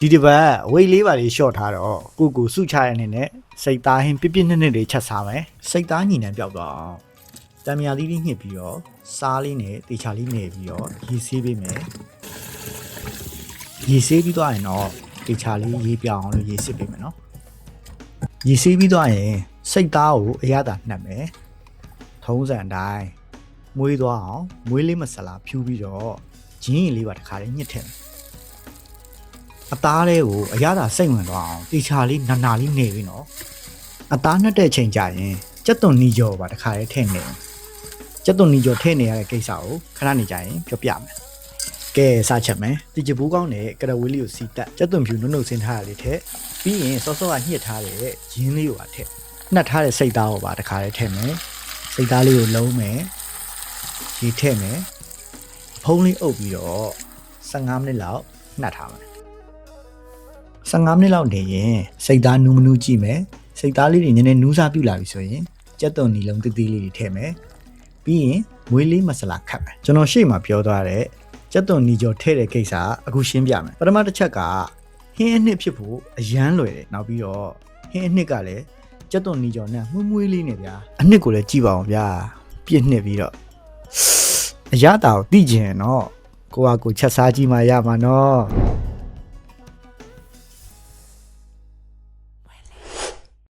ဒီတစ်ပတ်ဝိတ်လေးပါလေးရှော့ထားတော့ကိုစုချရတဲ့အနေနဲ့စိတ်သားဟင်းပြပြနှစ်နှစ်လေးချက်စားမယ်စိတ်သားညီနှံပြောက်တော့အောင်တံမြာသီးလေးညှစ်ပြီးတော့စားလေးနဲ့တေချာလေးနေပြီးတော့ရေဆေးပေးမယ်ရေဆေးပြီးသွားရင်တော့တေချာလေးရေပြောင်းအောင်လို့ရေစစ်ပေးမယ်နော်ရေဆေးပြီးသွားရင်စိတ်သားကိုအရသာနှက်မယ်ထုံးစံအတိုင်းမွေးသွားအောင်မွေးလေးမဆလာဖြူပြီးတော့ဂျင်းရင်လေးပါတစ်ခါလေးညှစ်ထည့်အသားလေးကိုအရသာစိတ်ဝင်သွားအောင်တေချာလေးနာလေးနေပြီနော်အသားနှက်တဲ့ချိန်ကြရင်ကြက်သွန်နီကြောပါတစ်ခါလေးထည့်နေကြက်သွန်နီကြောထည့်နေရတဲ့ကိစ္စကိုခဏနေကြရင်ပြောပြမယ်ကဲစချက်မယ်တီချဘူးကောင်းနဲ့ကရဝေးလေးကိုစီတက်ကြက်သွန်ဖြူနှုတ်နှုတ်ဆင်းထားရလေးထည့်ပြီးရင်စောစောကညှစ်ထားတဲ့ရင်းလေးကိုပါထည့်နှက်ထားတဲ့စိတ်သားကိုပါတစ်ခါလေးထည့်မယ်စိတ်သားလေးကိုလုံးမယ်ရေထည့်မယ်ဖုံးလေးအုပ်ပြီးတော့15မိနစ်လောက်နှက်ထားမယ်15မိနစ်လောက်နေရင်စိတ်သားနူးမနူးကြည့်မယ်စိတ်သားလေးတွေနည်းနည်းနူးစားပြူလာပြီဆိုရင်ကြက်သွန်နီလုံးတိတိလေးတွေထည့်မယ်ပြီးရင်မွေးလေးမဆလာခတ်မယ်ကျွန်တော်ရှေ့မှာပြောသွားတဲ့ကြက်သွန်နီကြောထည့်တဲ့ကိစ္စအခုရှင်းပြမယ်ပထမတစ်ချက်ကဟင်းအနှစ်ဖြစ်ဖို့အရန်လွယ်တယ်နောက်ပြီးတော့ဟင်းအနှစ်ကလည်းကြက်သွန်နီကြောနဲ့မွေးလေးနဲ့ဗျာအနှစ်ကိုလည်းကြည့်ပါအောင်ဗျာပြည့်နှစ်ပြီးတော့အရသာကိုသိကျင်နော်ကိုကကိုချက်စားကြည့်မှရမှာနော်